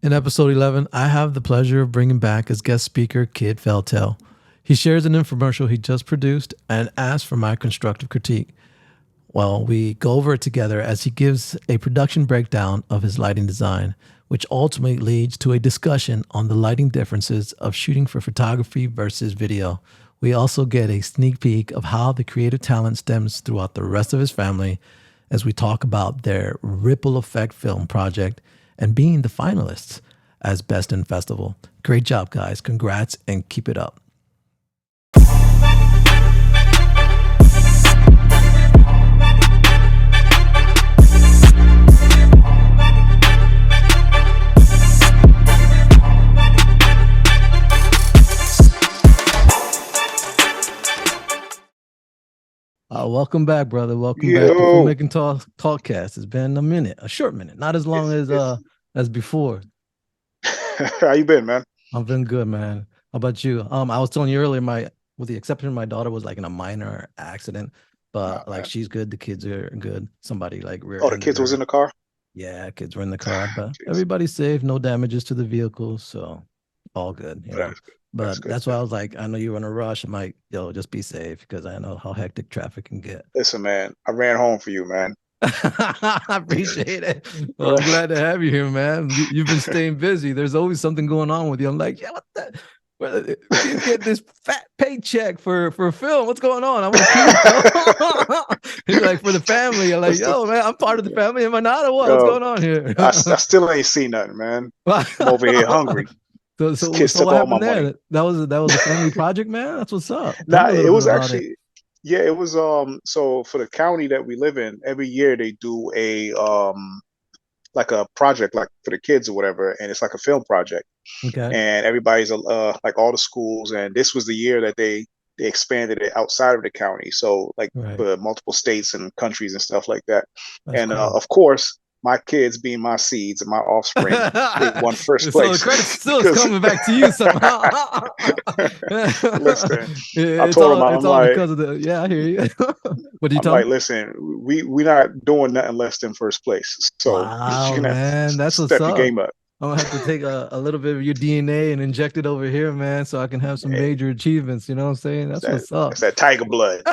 In episode 11, I have the pleasure of bringing back as guest speaker Kid Fielteau. He shares an infomercial he just produced and asks for my constructive critique. Well, we go over it together as he gives a production breakdown of his lighting design, which ultimately leads to a discussion on the lighting differences of shooting for photography versus video. We also get a sneak peek of how the creative talent stems throughout the rest of his family as we talk about their ripple effect film project and being the finalists as Best in Festival. Great job, guys. Congrats and keep it up. Welcome back, brother. Welcome back to Filmmaking Talkcast. It's been a minute, a short minute, not as long as before. How you been, man? I've been good, man. How about you? I was telling you earlier, with the exception of my daughter was like in a minor accident, but like she's good. The kids are good. Somebody like the kids was in the car? Yeah, kids were in the car, but everybody's safe. No damages to the vehicle, so all good. You know. But that's why I was like, I know you're in a rush. I'm like, yo, just be safe because I know how hectic traffic can get. Listen, man, I ran home for you, man. I appreciate it. Well, I'm glad to have you here, man. You've been staying busy. There's always something going on with you. I'm like, yeah, what the? You get this fat paycheck for a film. What's going on? I'm like, he's like, for the family. I'm like, yo, man, I'm part of the family. Am I not or what? What's going on here? I still ain't seen nothing, man. I'm over here hungry. So what happened there? Money. That was a family project, man. That's what's up. Nah, it was actually, yeah, it was. So for the county that we live in, every year they do a like a project, like for the kids or whatever, and it's like a film project. Okay. And everybody's like all the schools, and this was the year that they expanded it outside of the county, so like for multiple states and countries and stuff like that. That's and cool. Of course, my kids being my seeds and my offspring, they won first place. So the credit still is coming back to you somehow. Listen, I told them, I'm like, because of the, yeah, I hear you. What do you tell like, listen, we're not doing nothing less than first place. So wow, man, that's what's step up. Your game up. I'm gonna have to take a little bit of your DNA and inject it over here, man, so I can have some major achievements. You know what I'm saying? That's what's up. It's that tiger blood.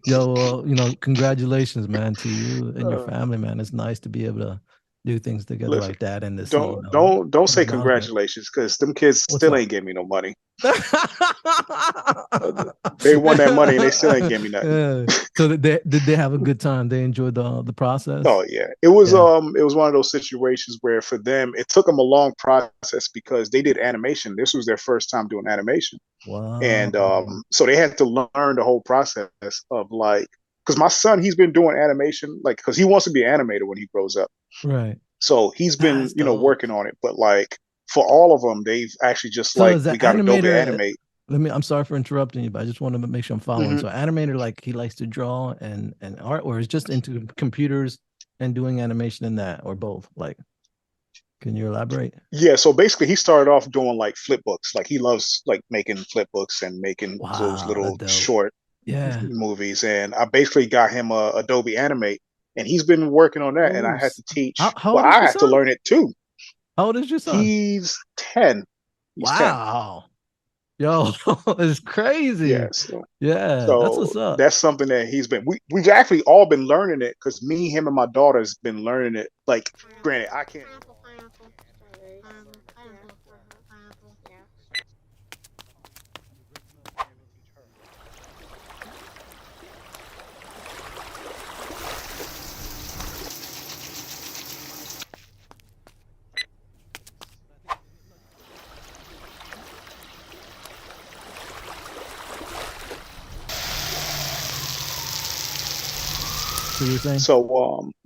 Yo, well, congratulations, man, to you and your family, man. It's nice to be able to do things together like that. And this, don't say congratulations because them kids still ain't giving me no money. They won that money and they still ain't giving me nothing. So did they have a good time? They enjoyed the process. Oh yeah, it was one of those situations where for them it took them a long process because they did animation. This was their first time doing animation. Wow. And so they had to learn the whole process of like, because my son, he's been doing animation like because he wants to be an animator when he grows up. Right. So he's been working on it, but like for all of them, they've actually just we got Adobe Animate. I'm sorry for interrupting you, but I just want to make sure I'm following. So animator, like he likes to draw and art, or is just into computers and doing animation in that, or both? Like, can you elaborate? Yeah, so basically he started off doing like flip books. Like he loves like making flip books and making those little short movies. And I basically got him a Adobe Animate, and he's been working on that. And I had to teach. I have to learn it too. How old is your son? He's 10. Wow. 10. Yo, it's crazy. Yeah, so that's what's up. That's something that he's been. We've actually all been learning it because me, him, and my daughter's been learning it. Like, granted, I can't.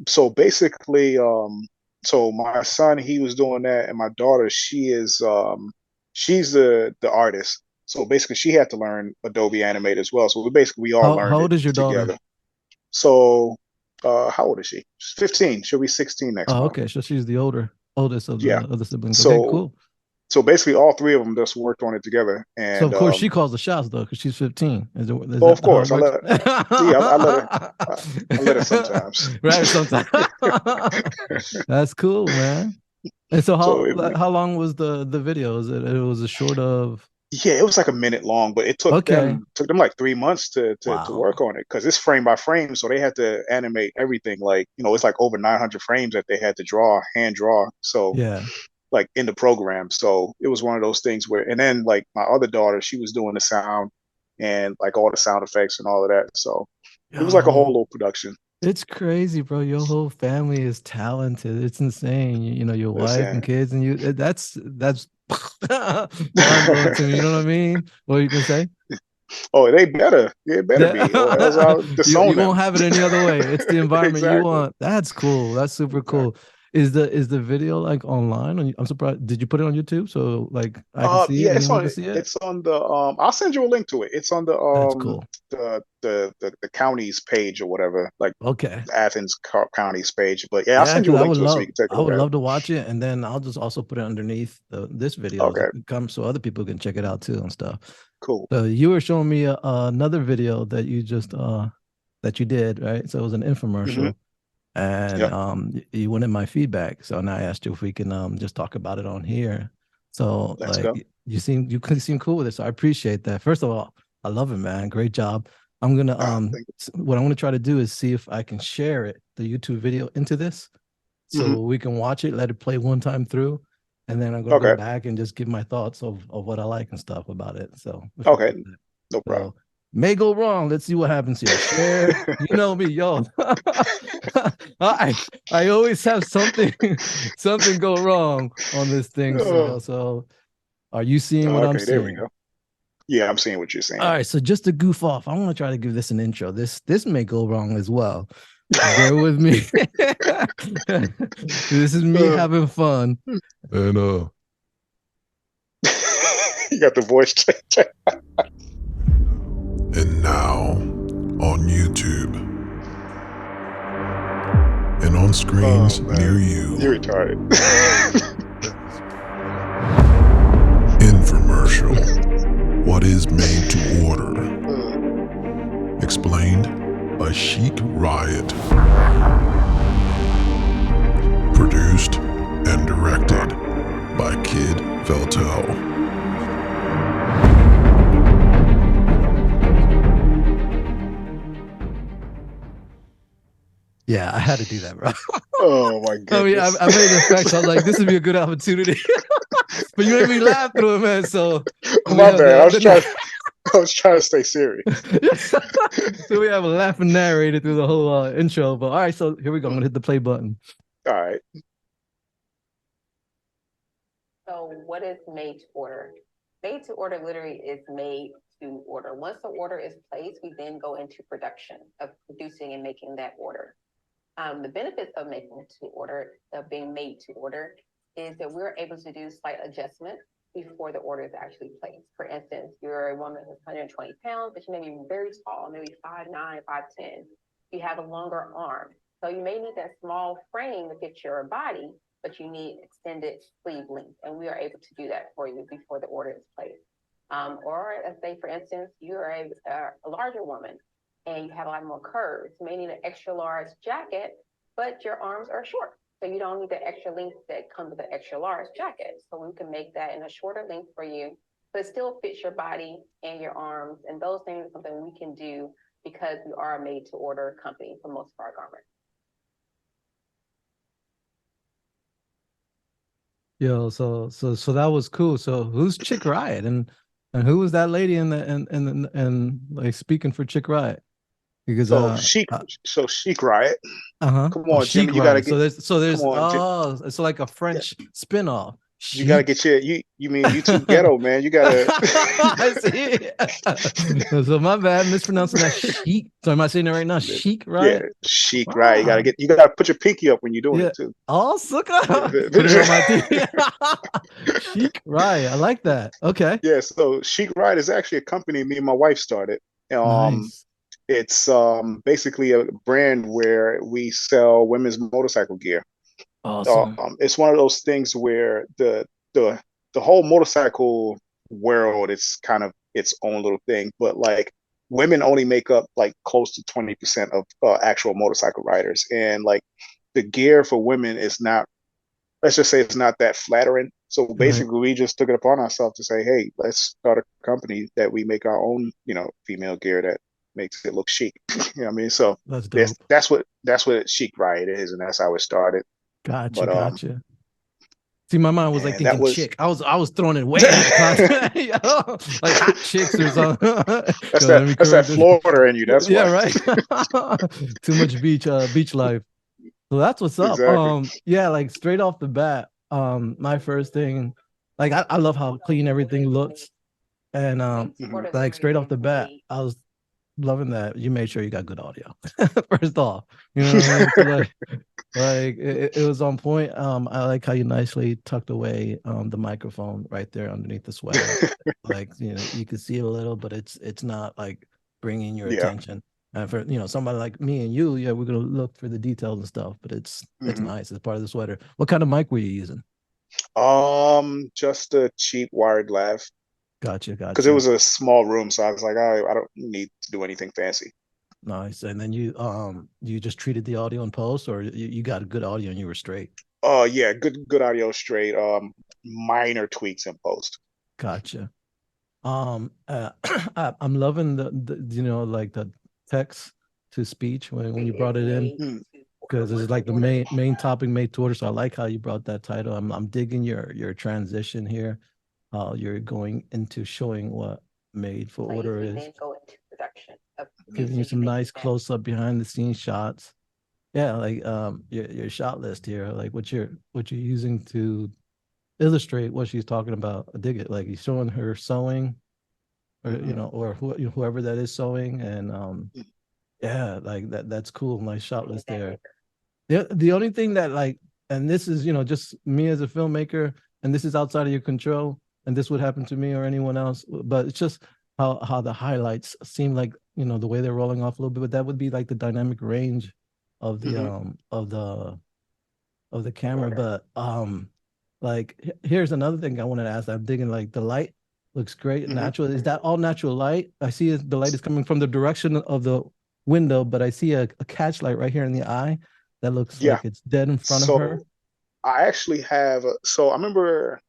So basically, so my son, he was doing that, and my daughter, she's the artist. So basically, she had to learn Adobe Animate as well. So we all learned. How old is your daughter? So, how old is she? She's 15. She'll be 16 next month. Okay. So she's the oldest of the siblings. So, okay, cool. So basically, all three of them just worked on it together. And so of course, she calls the shots though, because she's 15. Well, of course, I let her sometimes. Right, sometimes. That's cool, man. And so So how long was the video? It was a short of yeah, it was like a minute long, but it okay. took them like 3 months to Wow. work on it because it's frame by frame. So they had to animate everything. Like, it's like over 900 frames that they had to hand draw. So Yeah. like in the program. So it was one of those things where, and then like my other daughter, she was doing the sound and like all the sound effects and all of that. So it was like a whole Yo, little production. it's crazy, bro. Your whole family is talented. It's insane. You know, your wife and Listen, kids and you that's mind blowing to me. You know what I mean? What you can say? oh, they better be, or else Yeah. I'll You disown won't them. have it any other way. It's the environment you Exactly. want. That's cool. That's super cool. Exactly. Is the video like online? I'm surprised. Did you put it on YouTube so like I can see it? Yeah, Anyone can see it? it's on the I'll send you a link to it. It's on That's cool. the county's page or whatever, like Okay. Athens County's page. But yeah, I'll Yeah, send you because a link to it so you can take a I look would at it. love to watch it, and then I'll just also put it underneath this video so Okay, it comes so other people can check it out too and stuff. cool. So you were showing me another video that you just that you did, right? So it was an Hmm. infomercial, and Yep, you wanted my feedback. So now I asked you if we can just talk about it on here. So let's like go. you could seem cool with it. So I appreciate that. First of all, I love it, man. Great job. I'm gonna Thank what I'm gonna try to do is see if I can share it, the YouTube video into this you. Hmm. so we can watch it, let it play one time through, and then I'm gonna go Okay, back and just give my thoughts of what I like and stuff about it. So if we okay, can do that. no problem. So may go wrong. Let's see what happens here. Share. You know me, yo. I I always have something something go wrong on this thing. Oh, So are you seeing what I'm okay, there we seeing? go. Yeah, I'm seeing what you're All saying. right, so just to goof off, I want to try to give this an intro. This may go wrong as well. Bear with me. This is me Uh, having fun. And you got the voice change. And now on YouTube and on screens Oh near man, you. you're retarded. Infomercial. What is made to order? Explained by Chic Riot. Produced and directed by Kid Fielteau. Yeah, I had to do that, bro. Oh my I mean, goodness. I made the facts. I was like, this would be a good opportunity. But you made me laugh through it, man. So we My have bad. the I was trying to stay serious. so we have a laughing narrator through the whole intro. But all right, so here we go. I'm gonna hit the play button. All right. So what is made to order? Made to order literally is made to order. Once the order is placed, we then go into production of producing and making that order. The benefits of making to order, of being made to order, is that we're able to do slight adjustments before the order is actually placed. For instance, you're a woman who's 120 pounds, but you may be very tall, maybe 5'9", 5'10". You have a longer arm. So you may need that small frame to fit your body, but you need extended sleeve length. And we are able to do that for you before the order is placed. Or let's say, for instance, you're a larger woman and you have a lot more curves. You may need an extra large jacket, but your arms are short. So you don't need the extra length that comes with an extra large jacket. So we can make that in a shorter length for you, but it still fits your body and your arms. And those things are something we can do because we are a made to order company for most of our garments. Yo, so that was cool. So who's Chick Riot and who was that lady in the and like speaking for Chick Riot? Because So Chic Riot. uh-huh. Come Oh, on, Jimmy. Chic You gotta Riot. get. So Come there's on, Jim. it's like a Yeah, French spin-off. you gotta Chic. get your. You mean you too ghetto, man? You gotta. I see. So my bad, mispronouncing that chic. So am I saying it right now? Chic Yeah, Riot? Chic Riot. Wow. You gotta put your pinky up when you're doing Yeah. it too. Oh, suck up. Put it on my teeth. Chic Riot. I like that. Okay. Yeah, so Chic Riot is actually a company me and my wife started. Um, Nice. it's basically a brand where we sell women's motorcycle gear. Awesome. It's one of those things where the the whole motorcycle world is kind of its own little thing, but like women only make up like close to 20% of actual motorcycle riders, and like the gear for women is not let's just say it's not that flattering. So basically, we just took it upon ourselves to say, hey, let's start a company that we make our own, female gear that makes it look chic. You know what I mean? So that's dope. That's what Chic Riot is, and that's how it started. Gotcha. See, my mind was like thinking chick. I was throwing it way out of context. Like hot chicks or something. That's that Florida in you. That's why. Right. Too much beach life. So that's what's up. Exactly. Like straight off the bat, my first thing, like I love how clean everything looks. And like straight off the bat, I was loving that you made sure you got good audio. First off, you know what I mean? So like it was on point. I like how you nicely tucked away the microphone right there underneath the sweater. Like, you can see it a little, but it's not like bringing your attention. And for somebody like me and you, we're gonna look for the details and stuff, but it's nice. It's part of the sweater. What kind of mic were you using? Just a cheap wired lav. Gotcha. Because it was a small room, so I was like, I don't need to do anything fancy. Nice. And then you just treated the audio in post, or you got a good audio and you were straight? Yeah, good audio straight. Minor tweaks in post. Gotcha. I'm loving the like the text to speech when you brought it in, because it's like the main topic made to order. So I like how you brought that title. I'm digging your transition here. You're going into showing what made for order is. Then go into production. Giving you some nice close up behind the scenes shots. Yeah, like your shot list here, like what you're using to illustrate what she's talking about. I dig it. Like he's showing her sewing, or or whoever that is sewing, and like that's cool. Nice shot list there. The only thing that like, and this is just me as a filmmaker, and this is outside of your control, and this would happen to me or anyone else, but it's just how the highlights seem like the way they're rolling off a little bit, but that would be like the dynamic range of the of the camera. But like here's another thing I wanted to ask. I'm digging like the light looks great, natural. Is that all natural light? I see the light is coming from the direction of the window, but I see a catch light right here in the eye that looks like it's dead in front of her. I actually have I remember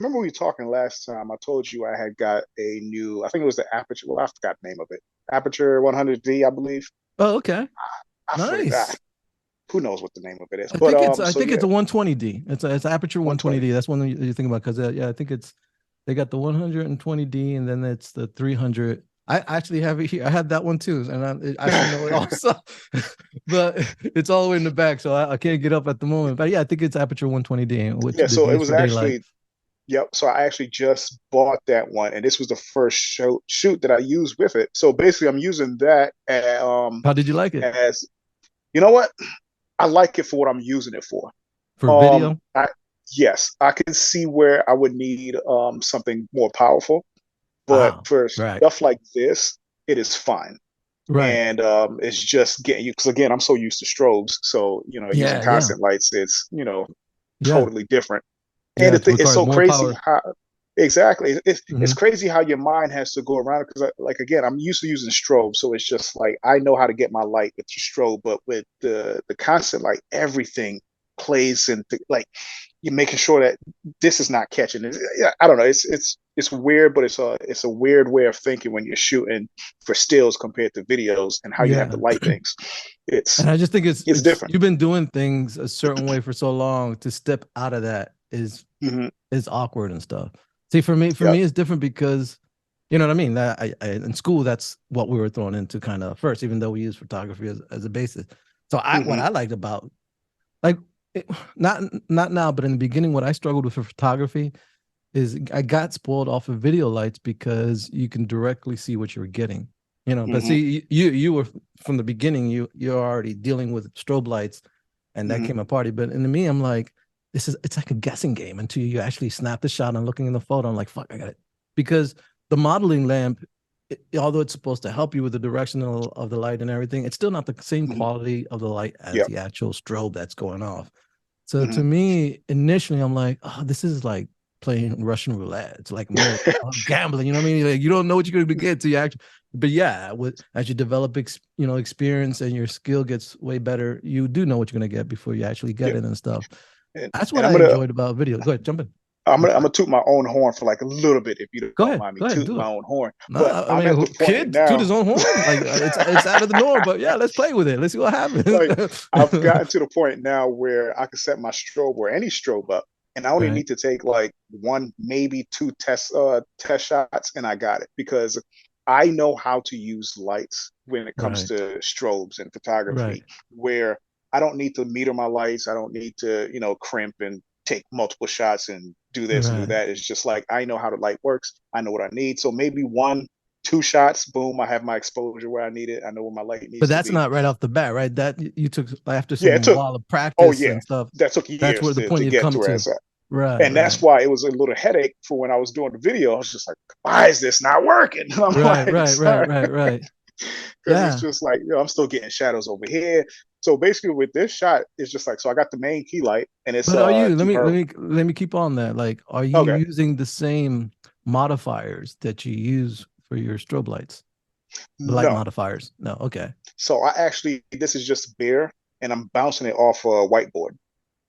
we were talking last time. I told you I had got a new, I think it was the Aperture, I forgot the name of it, Aperture 100D, I believe. Oh, okay. I forgot. Who knows what the name of it is? I think it's a 120D. It's Aperture 120D. That's one you think about, because I think they got the 120D, and then it's the 300. I actually have it here. I had that one too, and I should know it also, but it's all the way in the back, so I can't get up at the moment. But yeah, I think it's Aperture 120D. So it was actually, so I actually just bought that one, and this was the first shoot that I used with it. So basically, I'm using that. How did you like it? As you know what, I like it for what I'm using it for. For video. Yes, I can see where I would need something more powerful. But for stuff like this, it is fine. Right. And it's just getting you, because again, I'm so used to strobes. So, using constant lights, it's, totally different. And it's so crazy how, exactly. It's crazy how your mind has to go around it. Because like, again, I'm used to using strobe. So it's just like, I know how to get my light with the strobe, but with the constant light, everything plays into like, you're making sure that this is not catching it. I don't know. It's weird, but it's a weird way of thinking when you're shooting for stills compared to videos and how you have to light things. And I just think it's different. You've been doing things a certain way for so long. To step out of that is awkward and stuff. See, for me, it's different because you know what I mean. That in school, that's what we were thrown into kind of first, even though we use photography as a basis. So what I liked about not now, but in the beginning, what I struggled with for photography is I got spoiled off of video lights because you can directly see what you're getting, But see, you were from the beginning, you're already dealing with strobe lights, and that came a party. But in me, I'm like, it's like a guessing game until you actually snap the shot. And looking in the photo, I'm like, fuck, I got it, because the modeling lamp, although it's supposed to help you with the direction of the light and everything, it's still not the same quality of the light as the actual strobe that's going off. So to me, initially, I'm like, oh, this is like playing Russian roulette. It's like more gambling. You know what I mean? Like, you don't know what you're going to get till you actually. But yeah, as you develop, experience and your skill gets way better, you do know what you're going to get before you actually get it and stuff. That's and what I enjoyed about video. Go ahead, jump in. I'm gonna toot my own horn for like a little bit, if you Go don't ahead. mind me Go ahead. tooting Do my it. own horn. No, But I I'm mean, at the point kid toot now, his own horn. Like it's out of the norm, but yeah, let's play with it. Let's see what happens. like I've gotten to the point now where I can set my strobe or any strobe up, and I only Right. need to take like one, maybe two test shots, and I got it, because I know how to use lights when it comes Right. to strobes and Right. photography, where I don't need to meter my lights. I don't need to, crimp and take multiple shots and do this and do Right. that. It's just like I know how the light works. I know what I need. So maybe one, two shots, boom, I have my exposure where I need it. I know where my light But needs to that's be. not right off the bat, right? That you took after Yeah, it some took. while of Oh practice yeah, and stuff. that took That's years where the point to you've get come to where to. it's at. Right. And that's Right. why it was a little headache for when I was doing the video. I was just like, why is this not working? And I'm Right. like, Right. Right. sorry. Right. Right. Because it's Yeah. just like, I'm still getting shadows over here. So basically with this shot, it's just like, so I got the main key light, and it's But are you? Let to me her. let me keep on that. Like, are you Okay. using the same modifiers that you use for your strobe lights? The light No. modifiers? No. Okay. So this is just bare, and I'm bouncing it off a whiteboard.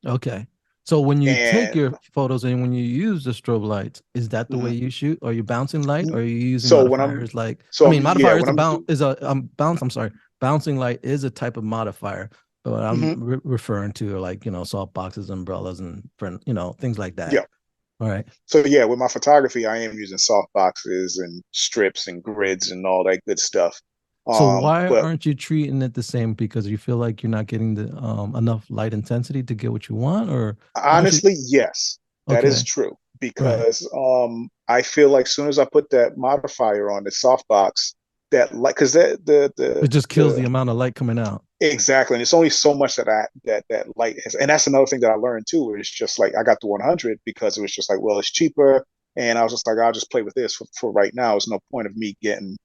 Okay. So when you take And your photos and when you use the strobe lights, is that the way you shoot? Are you bouncing light, or are you using so when I'm, modifiers like? so I I'm, mean, yeah, modifier is when a I'm, bounce. I'm sorry, bouncing light is a type of modifier, but what I'm mm-hmm. referring to are like soft boxes, umbrellas, and things like that. Yeah. All right. So yeah, with my photography, I am using soft boxes and strips and grids and all that good stuff. So why But aren't you treating it the same? Because you feel like you're not getting the enough light intensity to get what you want, or why don't you? honestly, yes, that is Okay. true, Right. because I feel like as soon as I put that modifier on the softbox, that like, because It just kills the amount of light coming out. exactly, and it's only so much that light has, and that's another thing that I learned too. Where it's just like I got the 100 because it was just like, well, it's cheaper, and I was just like, I'll just play with this for right now. There's no point of me getting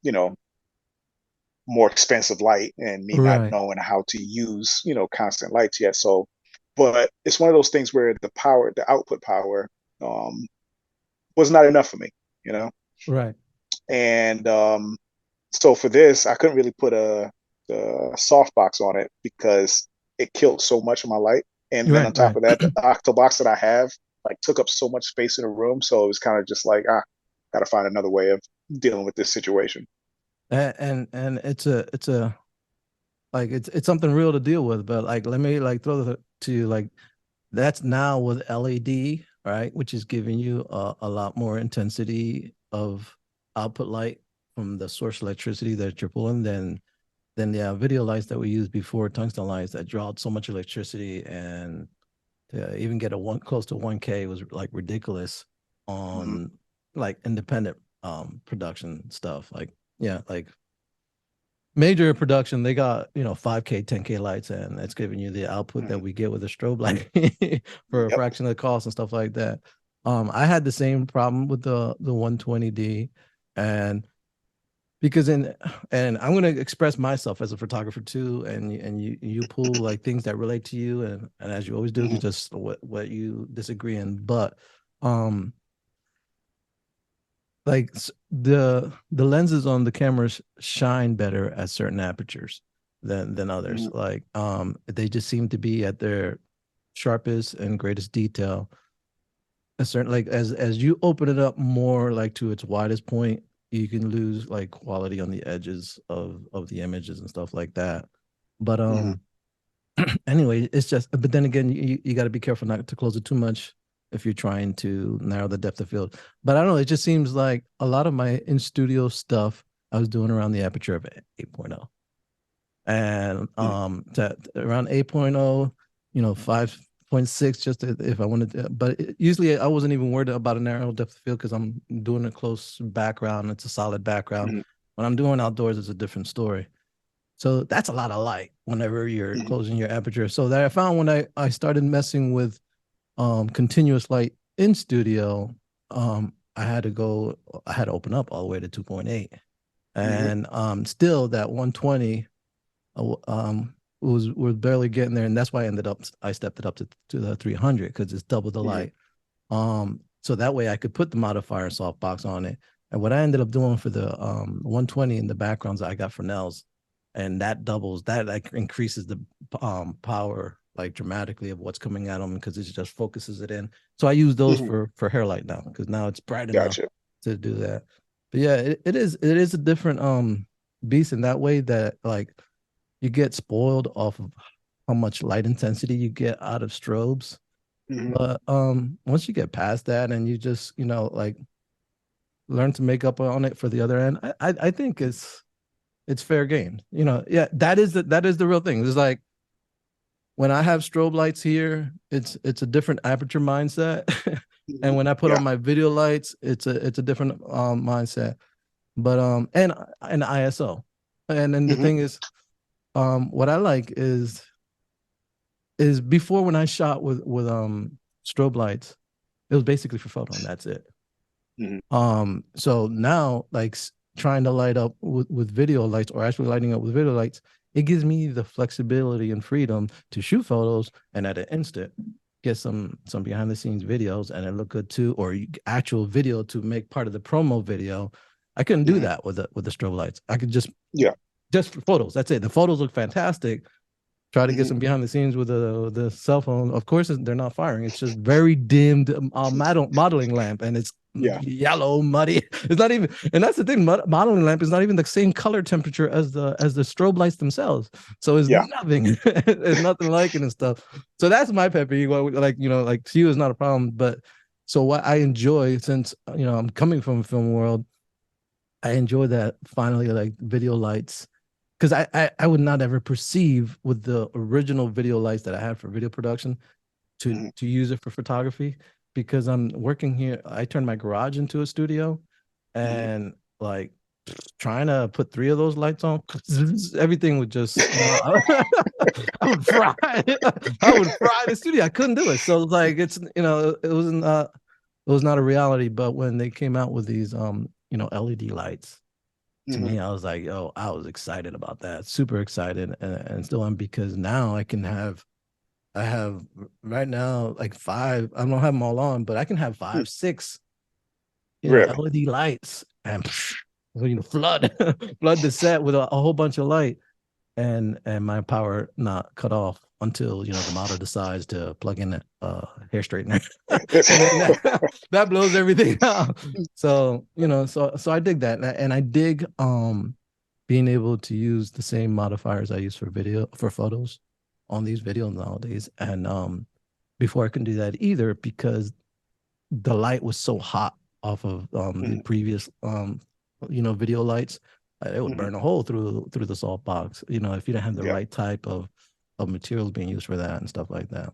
more expensive light and me not Right. knowing how to use constant lights yet. So, but it's one of those things where the output power um was not enough for me, Right. and so for this I couldn't really put the softbox on it because it killed so much of my light, and then Right. on top Right. of that, the octobox that I have like took up so much space in the room, so it was kind of just like, gotta find another way of dealing with this situation. And it's like it's something real to deal with, but like let me like throw it to you, like that's now with LED, right, which is giving you a lot more intensity of output light from the source electricity that you're pulling than the video lights that we used before, tungsten lights that draw so much electricity, and to even get close to 1K was like ridiculous Mm-hmm. on like independent production stuff. Like, yeah, like major production, they got 5K, 10K lights, and it's giving you the output that Mm-hmm. we get with a strobe light for a Yep. fraction of the cost and stuff like that. I had the same problem with the 120D, and and I'm going to express myself as a photographer too, and you pull like things that relate to you, and as you always do, Mm-hmm. just what you disagree in. But um like the lenses on the cameras shine better at certain apertures than others. Mm-hmm. Like they just seem to be at their sharpest and greatest detail. A certain, like, as you open it up more like to its widest point, you can lose like quality on the edges of the images and stuff like that. But Mm-hmm. anyway, it's just, but then again, you got to be careful not to close it too much if you're trying to narrow the depth of field. But I don't know, it just seems like a lot of my in studio stuff I was doing around the aperture of 8.0, and to around 8.0, 5.6, just if I wanted to. But usually I wasn't even worried about a narrow depth of field because I'm doing a close background. It's a solid background. Mm-hmm. When I'm doing outdoors, it's a different story. So that's a lot of light whenever you're Mm-hmm. closing your aperture. So that I found when I started messing with continuous light in studio, I had to open up all the way to 2.8. Mm-hmm. And still that 120 was barely getting there. And that's why I stepped it up to the 300 because it's double the Mm-hmm. light. So that way I could put the modifier softbox on it. And what I ended up doing for the 120 in the backgrounds, I got Fresnel's, and that doubles that, like increases the power like dramatically of what's coming at them because it just focuses it in. So I use those for hair light now because now it's bright enough to do that. But yeah, it is a different beast in that way that like you get spoiled off of how much light intensity you get out of strobes. But once you get past that and you just, you know, like learn to make up on it for the other end, I think it's fair game. You know, yeah, that is the real thing. It's like when I have strobe lights here, it's a different aperture mindset. And when I put on my video lights, it's a different mindset. But and ISO. And then the thing is, what I like is before when I shot with strobe lights, it was basically for photo and that's it. So now like trying to light up with video lights or actually lighting up with video lights, it gives me the flexibility and freedom to shoot photos and at an instant get some behind the scenes videos and it look good too, or actual video to make part of the promo video. I couldn't do that with the strobe lights. I could just for photos. That's it. The photos look fantastic. Try to get some behind the scenes with the cell phone. Of course, they're not firing. It's just very dimmed modeling lamp, and it's yellow, muddy. It's not even, and that's the thing. Modeling lamp is not even the same color temperature as the strobe lights themselves. So it's nothing. It's nothing like it and stuff. So that's my pet peeve. Like like to you is not a problem, but so what I enjoy, since I'm coming from a film world, I enjoy that finally like video lights. Because I would not ever perceive with the original video lights that I had for video production to use it for photography, because I'm working here. I turned my garage into a studio, and like trying to put 3 of those lights on, everything would just I would fry. I would fry the studio. I couldn't do it. So like it was not a reality. But when they came out with these LED lights, to me, I was like, yo, I was excited about that. Super excited. And still am, because now I have right now like 5, I don't have them all on, but I can have 5, 6, LED lights and flood the set with a whole bunch of light, and my power not cut off until the model decides to plug in a hair straightener. that blows everything out. So so I dig that, and I dig being able to use the same modifiers I use for photos on these videos nowadays. And before I couldn't do that either, because the light was so hot off of the previous video lights. It would burn a hole through the salt box, if you didn't have the right type of materials being used for that and stuff like that.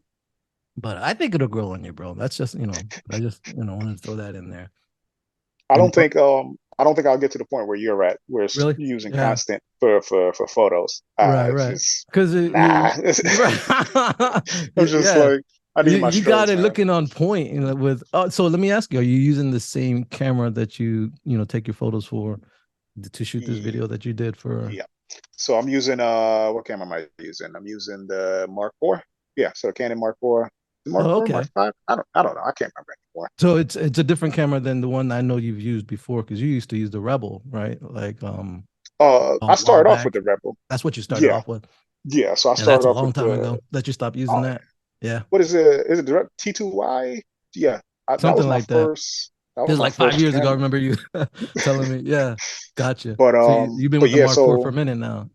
But I think it'll grow on you, bro. That's just, I just, wanted to throw that in there. I don't think I'll get to the point where you're at, where it's using constant for photos. Right. Because nah. I'm just like, I need my strobes, you got it, man. looking on point with. So let me ask you: are you using the same camera that you take your photos for to shoot this video that you did for? Yeah. So I'm using what camera am I using? I'm using the Mark IV. Yeah, so Canon Mark IV. Mark IV, Mark V? I don't know. I can't remember anymore. So it's a different camera than the one I know you've used before, because you used to use the Rebel, right? Like I started off with the Rebel. That's what you started off with. Yeah, so I started off a long time ago that you stopped using that. Yeah. What is it? Is it the T2Y? Yeah. Something that was like that. It was like 5 years ago. I remember you telling me. Yeah, gotcha. But so you've been with the Mark IV for a minute now.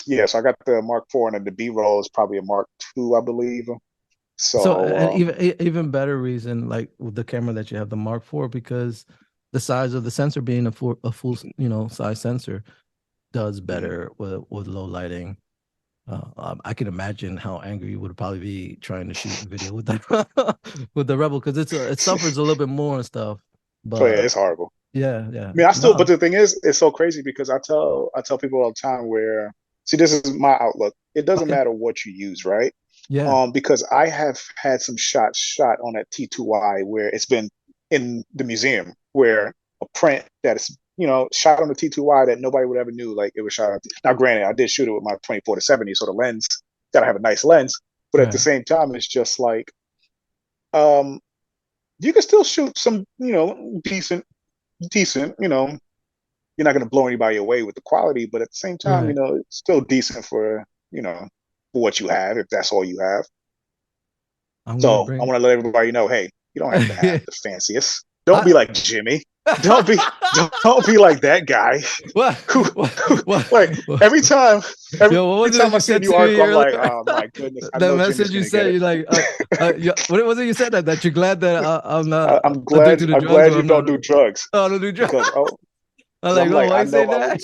Yeah, so I got the Mark IV, and then the B-roll is probably a Mark II, I believe. So and even better reason, like with the camera that you have, the Mark IV, because the size of the sensor being a full size sensor does better with low lighting. I can imagine how angry you would probably be trying to shoot a video with that with the Rebel, because it suffers a little bit more and stuff. But yeah, it's horrible. Yeah. I mean, but the thing is, it's so crazy because I tell people all the time where, see, this is my outlook. It doesn't matter what you use, right? Yeah. Because I have had some shots shot on a T2Y where it's been in the museum, where a print that is, shot on the T2Y that nobody would ever knew, like it was shot on. Now, granted, I did shoot it with my 24-70, so the lens gotta have a nice lens, but at the same time, it's just like, you can still shoot some, decent. You're not going to blow anybody away with the quality, but at the same time, it's still decent for, for what you have, if that's all you have. So I want to let everybody know, hey, you don't have to have the fanciest. Don't be like Jimmy. Don't be like that guy. What? Like every time Yo, I see a new article, I'm like, oh my goodness, I that know message Jimmy's you gonna get said, it. you like, what was it you said that you're glad that I'm not I'm addicted to glad drugs, or you I'm don't not. do drugs Oh, I don't do drugs. because I'm like, why I you say know that?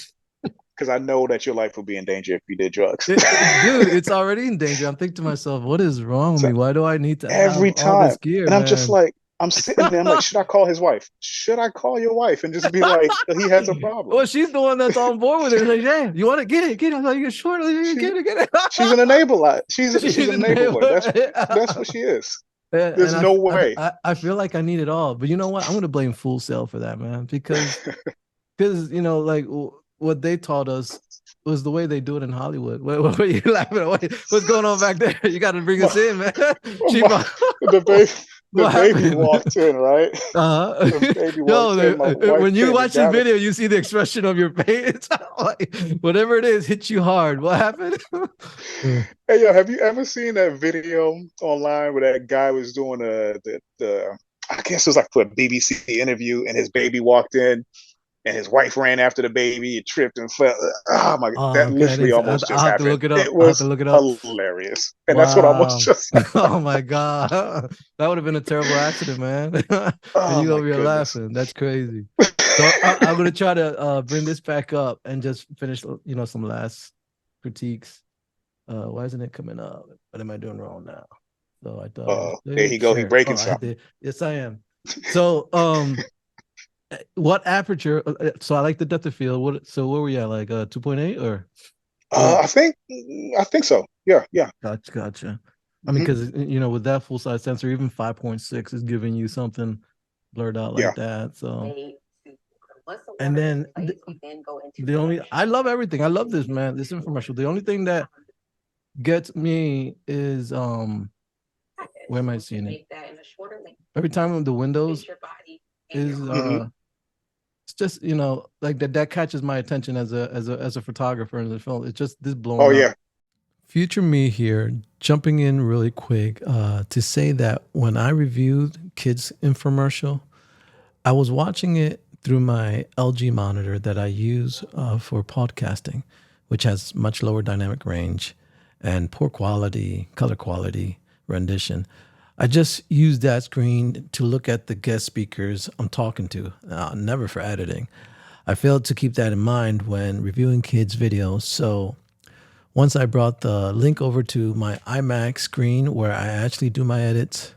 because I know that your life would be in danger if you did drugs. Dude, it's already in danger. I'm thinking to myself, what is wrong with So me? Why do I need to have every all this time, gear, and I'm just man? like, I'm sitting there, I'm like, should I call his wife? Should I call your wife and just be like, he has a problem? Well, she's the one that's on board with it. Like, yeah, you want to get it? I'm like, you're short. She, Get it. she's an enabler. She's She's an a enabler. neighbor. That's what she is. There's And no way. I feel like I need it all. But you know what? I'm gonna blame Full Sail for that, man. Because like what they taught us was the way they do it in Hollywood. What are you laughing at? What's going on back there? You got to bring us in, man. The baby walked in, right? The baby walked in. My wife when you came and watch this got video, you see the expression of your face. Like, whatever it is, hits you hard. What happened? Hey, yo, have you ever seen that video online where that guy was doing the I guess it was like for a BBC interview, and his baby walked in, and his wife ran after the baby, and tripped and fell. Oh my! That Okay, literally almost I'll just have to happened. look it up. It I'll have to was look it up. hilarious, and that's what almost Wow. just happened. Oh my God. That would have been a terrible accident, man. And Oh you my over here goodness! laughing. That's crazy. So I'm gonna try to bring this back up and just finish, some last critiques. Why isn't it coming up? What am I doing wrong now? So I thought I just There he did go. He share. breaking Oh, I something. did. Yes, I am. So what aperture? So I like the depth of field. So where were we at? Like 2.8 or? I think so. Yeah. Gotcha. I mean, because with that full size sensor, even 5.6 is giving you something blurred out like that. So, and then I love everything. I love this, man. This infomercial. The only thing that gets me is where am I seeing it? Every time the windows is it's just like that catches my attention as a photographer in the film. It's just this blown Oh up. yeah. Future me here, jumping in really quick to say that when I reviewed Kids Infomercial, I was watching it through my LG monitor that I use for podcasting, which has much lower dynamic range and poor quality, color quality rendition. I just used that screen to look at the guest speakers I'm talking to, never for editing. I failed to keep that in mind when reviewing kids' videos, so once I brought the link over to my iMac screen where I actually do my edits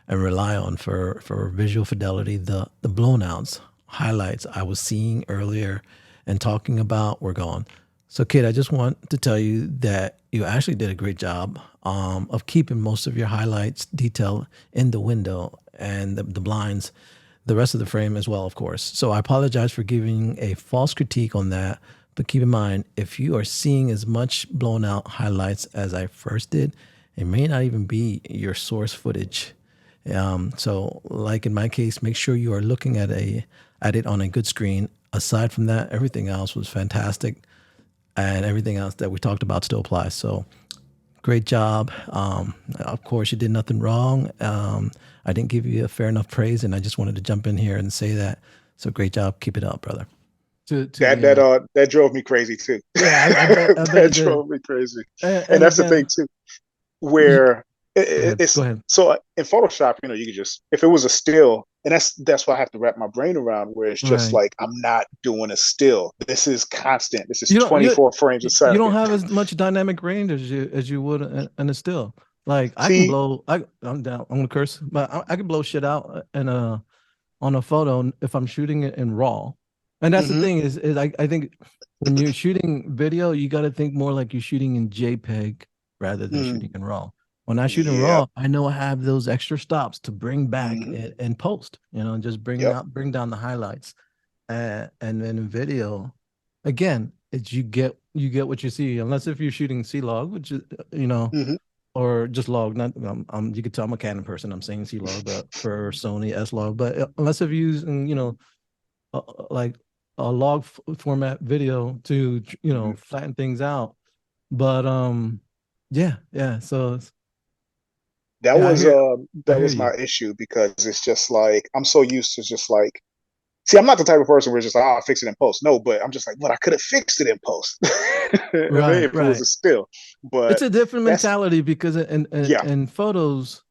and rely on for visual fidelity, the blown outs, highlights I was seeing earlier and talking about were gone. So kid, I just want to tell you that you actually did a great job of keeping most of your highlights detailed in the window and the blinds, the rest of the frame as well, of course. So I apologize for giving a false critique on that. But keep in mind, if you are seeing as much blown out highlights as I first did, it may not even be your source footage. So like in my case, make sure you are looking at it on a good screen. Aside from that, everything else was fantastic. And everything else that we talked about still applies. So great job. Of course, you did nothing wrong. I didn't give you a fair enough praise, and I just wanted to jump in here and say that. So great job. Keep it up, brother. That drove me crazy too. Yeah, I bet that drove me crazy. And that's again, the thing too, where it's go ahead. So in Photoshop, you could just, if it was a still, and that's why I have to wrap my brain around, where it's just like, I'm not doing a still. This is constant. This is 24 frames a second. You don't have as much dynamic range as you would in a still. Like I can blow. I'm down. I'm gonna curse, but I can blow shit out on a photo if I'm shooting it in RAW. And that's the thing is I think when you're shooting video, you got to think more like you're shooting in JPEG rather than shooting in RAW. When I shoot in RAW, I know I have those extra stops to bring back and post, and just bring down the highlights. And then in video, again, it's you get what you see, unless if you're shooting C-Log, which is or just log. Not you could tell I'm a Canon person. I'm saying C-Log, but for Sony S-Log. But unless if you're using like a log format video to flatten things out. But yeah, so That Yeah, I hear was you. my issue, because it's just like I'm so used to just like, see, I'm not the type of person where it's just like, oh, I'll fix it in post. No, but I'm just like, well, I could have fixed it in post. I mean, Right, if it was right. a still. It's But a different that's mentality because yeah. in photos,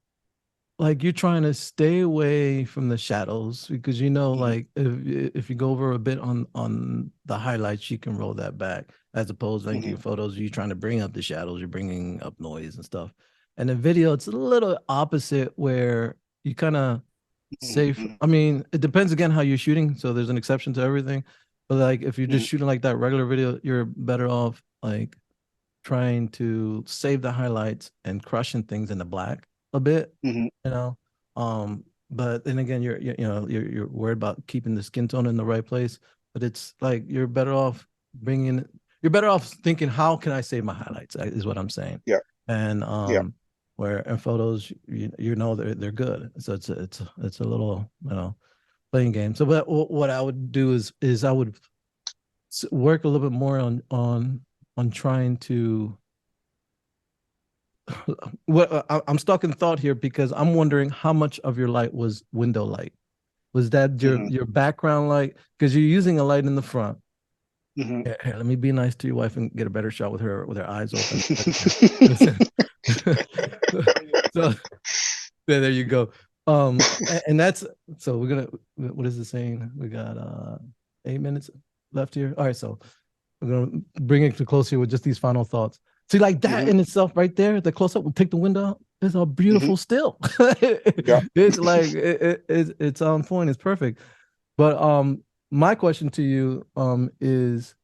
like you're trying to stay away from the shadows because Mhm, like if you go over a bit on the highlights, you can roll that back as opposed to like mhm, your photos, you're trying to bring up the shadows, you're bringing up noise and stuff. And in video, it's a little opposite where you kind of safe. mhm, I mean, it depends again how you're shooting. So there's an exception to everything. But like if you're just mhm, shooting like that regular video, you're better off like trying to save the highlights and crushing things in the black a bit, mhm. you know. But then again, you're worried about keeping the skin tone in the right place. But it's like bringing, you're better off thinking, how can I save my highlights? Is what I'm saying. Yeah, And yeah. where in photos, they're good. So it's a little playing game. So what I would do is I would work a little bit more on trying to I'm stuck in thought here because I'm wondering how much of your light was window light. Was that Mhm, your background light? Because you're using a light in the front. mhm. Here, let me be nice to your wife and get a better shot with her eyes open. Listen. So there you go. And that's so we're gonna. What is it saying? We got 8 minutes left here. All right, so we're gonna bring it to close here with just these final thoughts. See, like that Mhm, in itself, right there, the close up will take the window out. It's a mhm. beautiful still. Yeah. It's like it's on point. It's perfect. But my question to you is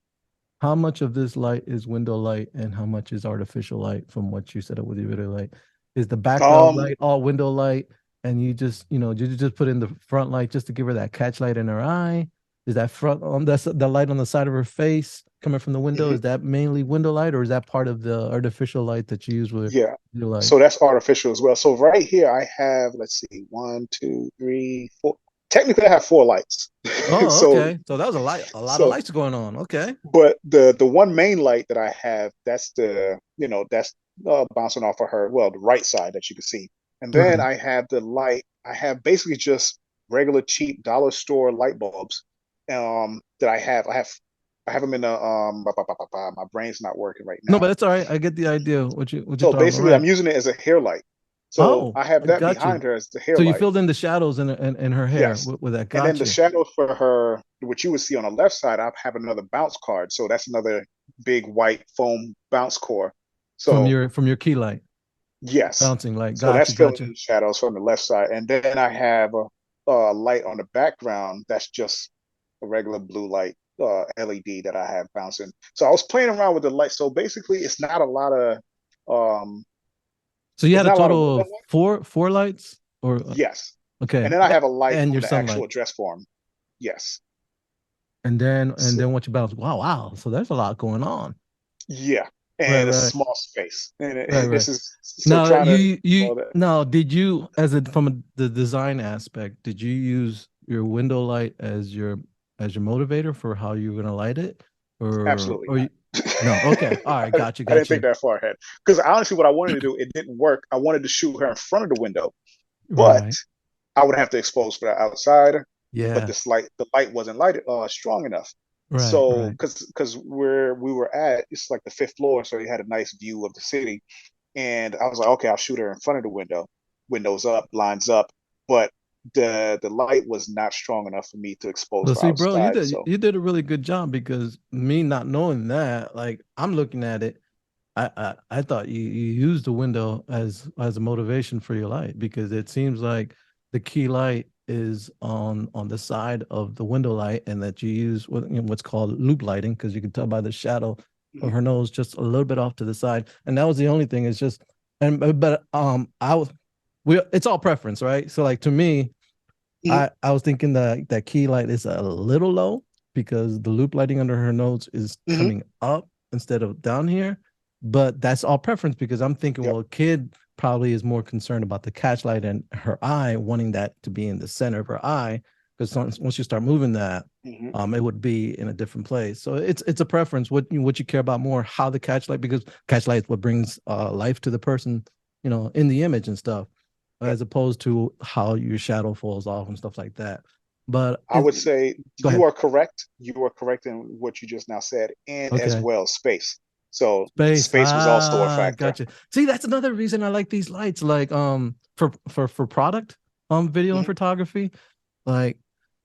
how much of this light is window light and how much is artificial light from what you set up with your video light? Is the background Um, light all window light and did you just put in the front light just to give her that catch light in her eye? Is that front on that's the light on the side of her face coming from the window? mhm. Is that mainly window light or is that part of the artificial light that you use with Yeah. your light? So that's artificial as well. So right here, I have, let's see, one, two, three, four. Technically, I have four lights. Oh, so, okay. So that was a lot of so, lights going on. Okay. but the one main light that I have, that's that's bouncing off of her, well, the right side that you can see. And then Right. I have the light. I have basically just regular cheap dollar store light bulbs. That I have them in a my brain's not working right No, but now. that's all right. I get the idea what you're So talking about. basically, I'm Right. using it as a hair light. So Oh, I have I that got you. behind her as the hair So you light. filled in the shadows in her hair Yes. with that. And then Got the you. shadow for her, what you would see on the left side, I have another bounce card. So that's another big white foam bounce core. From So your key light, yes. bouncing light. So that's filling Got you. in the shadows from the left side. And then I have a light on the background that's just a regular blue light LED that I have bouncing. So I was playing around with the light. So basically um So you it's had a not a lot of total window of light. four lights, or Yes. okay, And then I have a light and your on the sunlight, actual dress form. Yes. and So, then what you bounce. Wow, wow. So there's a lot going on. yeah. Right, And a right, small space. And right. this is so Now trying to you all that. now did you the design aspect? Did you use your window light as your motivator for how you're gonna light it, Absolutely or not. you? No, okay, all right, got you, I didn't got think you. that far ahead. Because honestly, what I wanted to do, it didn't work. I wanted to shoot her in front of the window, but Right, I would have to expose for the outside. But yeah, the light wasn't lighted strong enough. So, right. because where we were at, it's like the fifth floor, so you had a nice view of the city. And I was like, okay, I'll shoot her in front of the window, windows up, blinds up. But the light was not strong enough for me to expose Well, for see, bro, outside. So, you did a really good job because me not knowing that, like I'm looking at it, I thought you used the window as a motivation for your light because it seems like the key light is on the side of the window light and that you use what's called loop lighting because you can tell by the shadow of mhm, her nose just a little bit off to the side, and that was the only thing. It's just and but I was we it's all preference, right? So like to me, mhm, I was thinking that key light is a little low because the loop lighting under her nose is mhm, coming up instead of down here. But that's all preference because I'm thinking, yep, well, kid probably is more concerned about the catch light and her eye, wanting that to be in the center of her eye. Because once you start moving that, mhm, it would be in a different place. So it's a preference. What you care about more, how the catch light, because catch light is what brings life to the person, in the image and stuff. as opposed to how your shadow falls off and stuff like that. But I would say go you ahead. are correct. You are correct in what you just now said, and as Okay. well space. So Space. space was also a factor. Gotcha. See, that's another reason I like these lights. Like for product video and photography. Like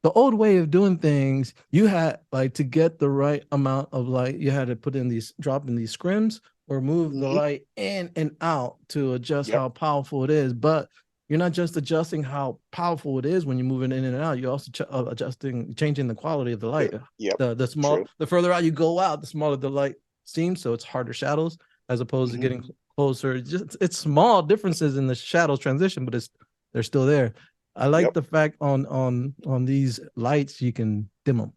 the old way of doing things, you had like to get the right amount of light, you had to put in these drop in these scrims or move the light in and out to adjust how powerful it is. But you're not just adjusting how powerful it is when you move it in and out. You're also changing the quality of the light. The further out you go out, the smaller the light seems. So it's harder shadows as opposed to getting closer. It's small differences in the shadows transition, but they're still there. I like the fact on these lights you can dim them,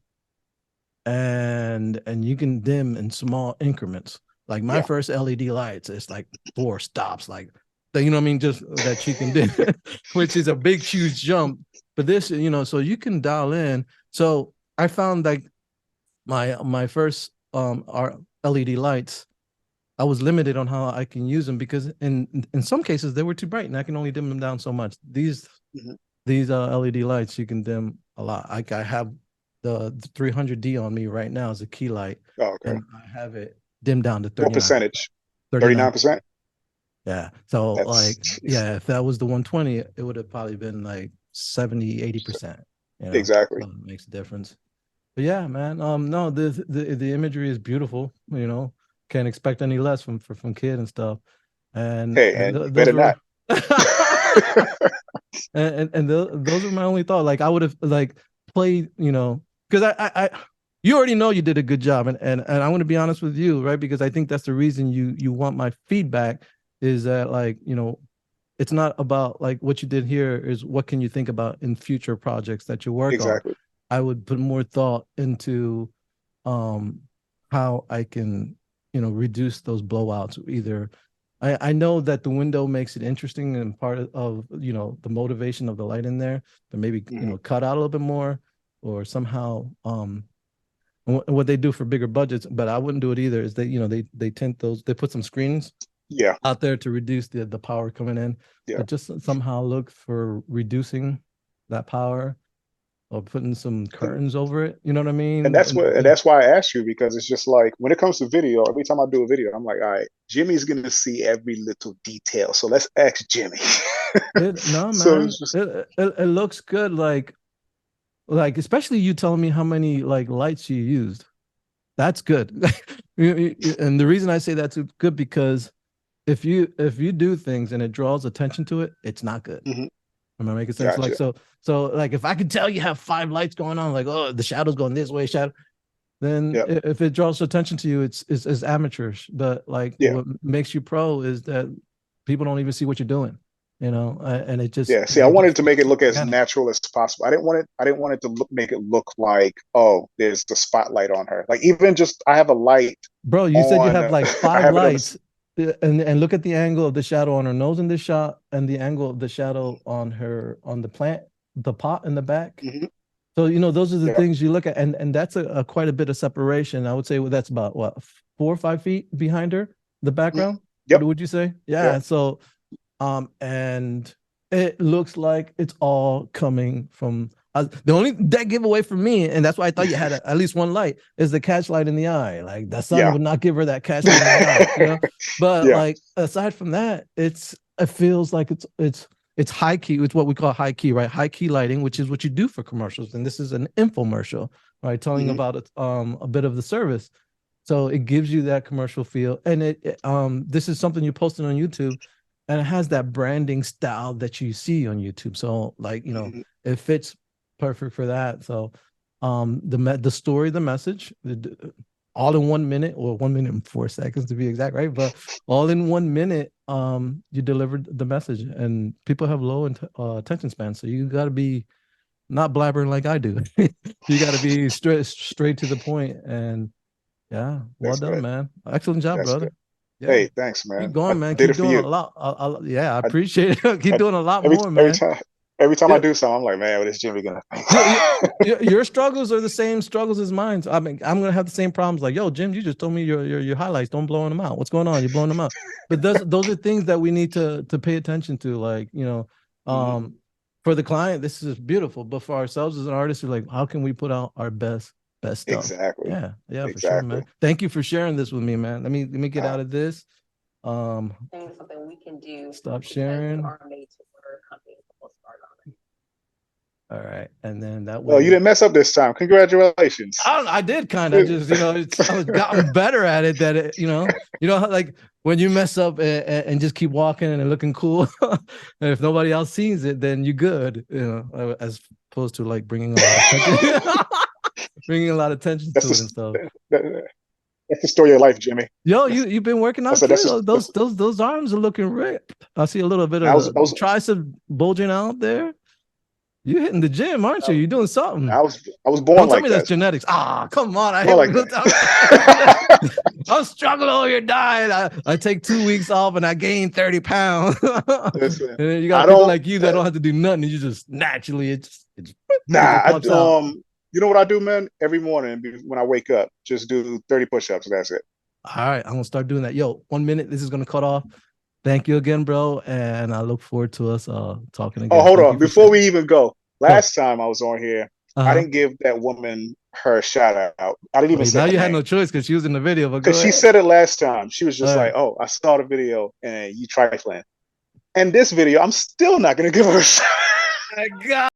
and you can dim in small increments. Like my first LED lights, it's like 4 stops, like you know what I mean, just that you can dim, which is a big huge jump. But this, you know, so you can dial in. So I found like my first LED lights, I was limited on how I can use them because in some cases they were too bright and I can only dim them down so much. These LED lights you can dim a lot. I have the 300D on me right now as a key light, and I have it dimmed down to 39. What percentage? 39%. Yeah. So if that was the 120, it would have probably been like 70-80%. You know? Exactly. So it makes a difference. But yeah, man. No, the imagery is beautiful. You know, can't expect any less from kid and stuff. And better not. those are my only thought. Like I would have like played, you know, because I you already know you did a good job, and I want to be honest with you, right? Because I think that's the reason you want my feedback is that, like, you know, it's not about like what you did here, is what can you think about in future projects that you work on. I would put more thought into how I can, you know, reduce those blowouts. Either I know that the window makes it interesting and part of, you know, the motivation of the light in there, to maybe you know, cut out a little bit more or somehow what they do for bigger budgets, but I wouldn't do it either, is they, you know, they tint those, they put some screens out there to reduce the power coming in, but just somehow look for reducing that power or putting some curtains over it. You know what I mean? And that's why I asked you, because it's just like when it comes to video, every time I do a video, I'm like, all right, Jimmy's gonna see every little detail. So let's ask Jimmy. No, man. So it looks good, like especially you telling me how many like lights you used. That's good. And the reason I say that's good, because if you do things and it draws attention to it, it's not good. Am I making sense? Like so like if I could tell you have 5 lights going on, like, oh, the shadow's going this way, then if it draws attention to you, it's amateurish. But like what makes you pro is that people don't even see what you're doing, you know. And it just see, I wanted to make it look as natural as possible. I didn't want it to make it look like, oh, there's the spotlight on her. Like, even just I have a light. Bro, you said you have like 5 lights. And look at the angle of the shadow on her nose in this shot, and the angle of the shadow on the plant, the pot in the back. So, you know, those are the things you look at, and that's a quite a bit of separation. I would say that's about what, 4 or 5 feet behind her, the background. What would you say? So and it looks like it's all coming from the only dead giveaway for me, and that's why I thought you had at least one light, is the catch light in the eye. Like the sun would not give her that catch light in the eye, you know? But like aside from that, it feels like it's high key. It's what we call high key, right? High key lighting, which is what you do for commercials, and this is an infomercial, right? Telling about a bit of the service, so it gives you that commercial feel. And this is something you posted on YouTube, and it has that branding style that you see on YouTube. So like, you know, it fits perfect for that. So the story, the message, all in 1 minute, or 1 minute and 4 seconds to be exact, right? But all in 1 minute, you delivered the message, and people have low attention span. So you got to be not blabbering like I do. You got to be straight to the point. And well done, man. Excellent job, brother. Hey, thanks, man. Keep going, man. Keep doing a lot. I appreciate it. Keep doing a lot more, man. Every time I do something, I'm like, man, what is Jimmy gonna think? Your struggles are the same struggles as mine. I mean, I'm gonna have the same problems. Like, yo, Jim, you just told me your highlights. Don't blow them out. What's going on? You're blowing them out. But those are things that we need to pay attention to. Like, you know, For the client, this is beautiful, but for ourselves as an artist, we're like, how can we put out our best stuff? Exactly. Yeah, for sure, man. Thank you for sharing this with me, man. Let me get out of this. Something we can do. Stop sharing. We are made to order companies. We'll start on it. All right, and then that way. Oh, you didn't mess up this time. Congratulations. I did kind of just, I've gotten better at it. That like when you mess up and just keep walking and looking cool, and if nobody else sees it, then you're good. As opposed to like bringing a lot of attention, to it and stuff. That's the story of life, Jimmy. Yo, you've been working out. Those arms are looking ripped. I see a little bit of tricep bulging out there. You're hitting the gym, aren't you? You're doing something. I was born Don't like tell me that. That's genetics. Come on. I'm struggling with your diet. I take 2 weeks off and I gain 30 pounds. Listen, and then you got people like you that don't have to do nothing. You just naturally you know what I do, man? Every morning when I wake up, just do 30 push-ups. That's it. All right, I'm gonna start doing that. Yo, 1 minute. This is gonna cut off. Thank you again, bro, and I look forward to us talking again. Oh, hold on. Before we even go, last time I was on here, I didn't give that woman her shout out. I didn't even say now you had no choice because she was in the video. Because she said it last time. She was just like, "Oh, I saw the video and you trifling." And this video, I'm still not gonna give her a shout out.